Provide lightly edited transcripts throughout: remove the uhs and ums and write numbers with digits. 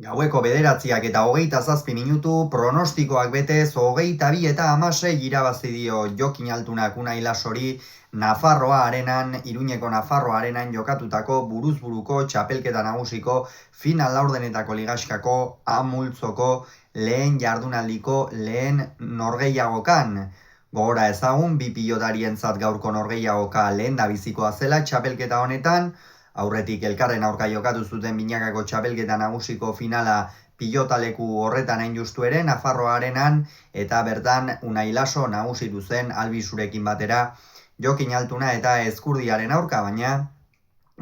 Gaueko 9:27 pronostikoak betez 22-16 irabazi dio Jokin Altunak Unai Lasori Nafarroa arenan, Iruñeko Nafarroa arenan jokatutako buruz-buruko txapelketa nagusiko final laurdenetako ligaxkako amultzoko lehen jardunaldiko lehen norgehiagokan. Gogora ezagun, bi pilotarientzat gaurko norgehiagoka lehen da bizikoa zela txapelketa honetan. Aurretik elkarren aurka jokatu zuten binakako txapelketa nagusiko finala pilotaleku horretan hain justu ere, Nafarroa arenan, eta bertan Unai Laso nagusitu zen Albizurekin batera Jokin Altuna eta Ezkurdiaren aurka, baina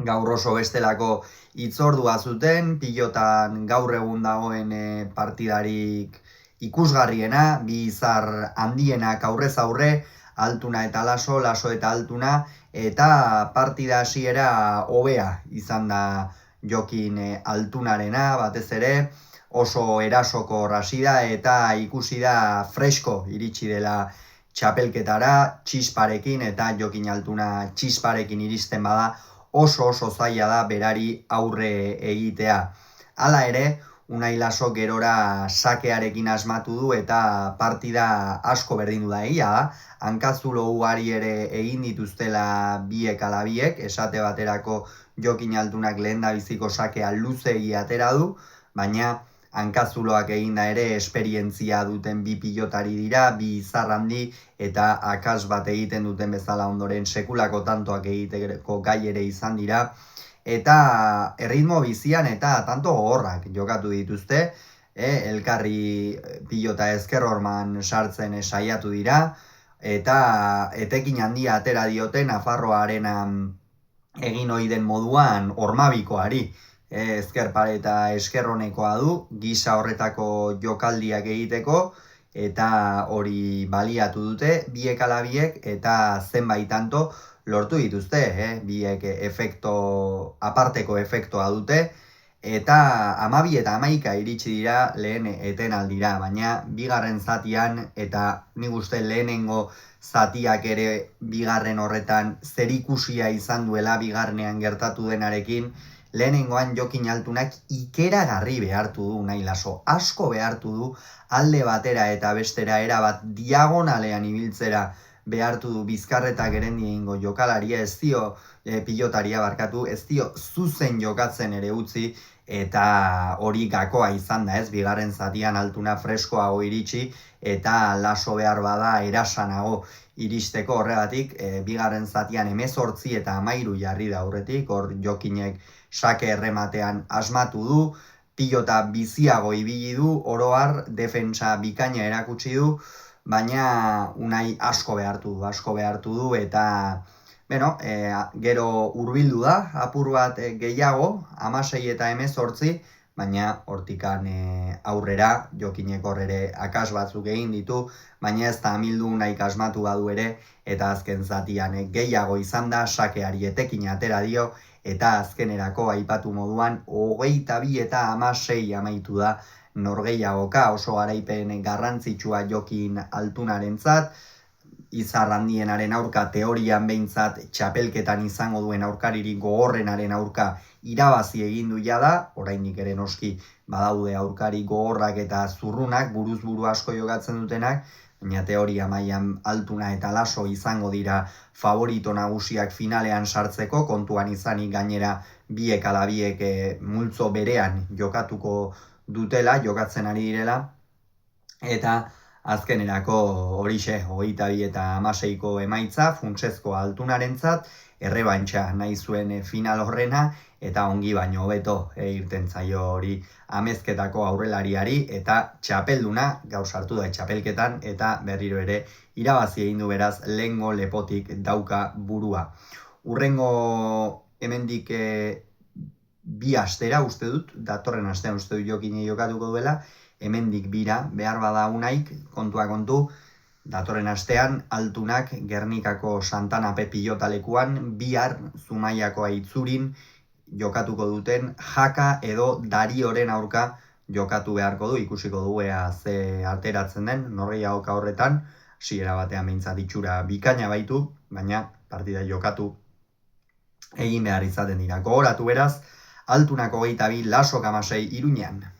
gaur oso bestelako hitzordua zuten, pilotan gaur egun dagoen partidarik ikusgarriena, bi izar handienak aurrez aurre, Altuna eta Laso, Laso eta Altuna, eta partida hasiera hobea izan da Jokin Altunarena, batez ere oso erasoko hasi da eta ikusi da fresko iritsi dela txapelketara txisparekin, eta Jokin Altuna txisparekin iristen bada oso zaila da berari aurre egitea. Hala ere, Unai Laso gerora sakearekin asmatu du eta partida asko berdindu da, egia da. Hankazulo ugari ere egin dituztela biek ala biek, esate baterako Jokin Altunak lehendabiziko sakea luzegi atera du, baina hankazuloak eginda ere esperientzia duten bi pilotari dira, bi izar handi eta akas bat egiten duten bezala ondoren sekulako tantoak egiteko gai ere izan dira. Eta erritmo bizian eta tanto gogorrak jokatu dituzte, elkarri pilota ezker horman sartzen saiatu dira, eta etekin handia atera diote Nafarroa arenan egin ohi den moduan hormabikoari. Ezker pareta eskerronekoa du, gisa horretako jokaldiak egiteko, eta hori baliatu dute, biek ala biek, eta zenbait tanto lortu dituzte, biek aparteko efektoa dute, eta 12 eta 11 iritsi dira lehen etenaldira, baina bigarren zatian, eta nik uste lehenengo zatiak ere bigarren horretan zerikusia izan duela bigarrenean gertatu denarekin, lehenengoan Jokin Altunak ikeragarri behartu du Unai Laso, asko behartu du alde batera eta bestera erabat diagonalean ibiltzera behartu du bizkarretak erendi egingo jokalaria, ez dio pilotaria barkatu, ez dio zuzen jokatzen ere utzi, eta hori gakoa izan da, ez, bigarren zatian Altuna freskoago iritsi, eta Laso behar bada erasanago iristeko. Horregatik, bigarren zatian 18 eta 13 jarri da aurretik, hor Jokinek sake errematean asmatu du, pilota biziago ibili du, oro har defentsa bikaina erakutsi du, baina Unai asko behartu du, eta gero hurbildu da, apur bat gehiago, 16 eta 18, baina hortikan aurrera, Jokinek ere akas batzuk egin ditu, baina ez da amildu Unaik asmatu badu ere, eta azken zatian gehiago izan da, sakeari etekin atera dio, eta azkenerako aipatu moduan 22 eta 16 amaitu da norgehiagoka, oso garaipen garrantzitsua Jokin Altunarentzat, izar handienaren aurka teorian behintzat txapelketan izango duen aurkaririk gogorrenaren aurka irabazi egin du jada, oraindik ere noski badaude aurkari gogorrak eta zurrunak, buruz-buru asko jokatzen dutenak, baina teoria mailan Altuna eta Laso izango dira favorito nagusiak finalean sartzeko, kontuan izanik gainera biek ala biek multzo berean jokatuko dutela, jokatzen ari direla, eta azkenerako horixe, 22 eta 16ko emaitza, funtsezko Altunarentzat, errebantxa nahi zuen final horrena, eta ongi baino hobeto irten zaio hori amezketako aurrelariari, eta txapelduna gaur sartu da txapelketan, eta berriro ere irabazi egin du, beraz lehengo lepotik dauka burua. Hurrengo hemendik bi astera uste dut, datorren astean uste dut Jokinei jokatuko duela, hemendik bira, behar bada Unaik, kontua kontu, datorren astean Altunak Gernikako Santanape pilotalekuan bihar Zumaiako Aitzurin jokatuko duten Jaka edo Darioren aurka jokatu beharko du, ikusiko du ze ateratzen den norgehiagoka horretan, hasiera batean behintzat itxura bikaina baitu, baina partida jokatu egin behar izaten dira. Gogoratu beraz, Altunak 22, Lasok 16 Iruñean.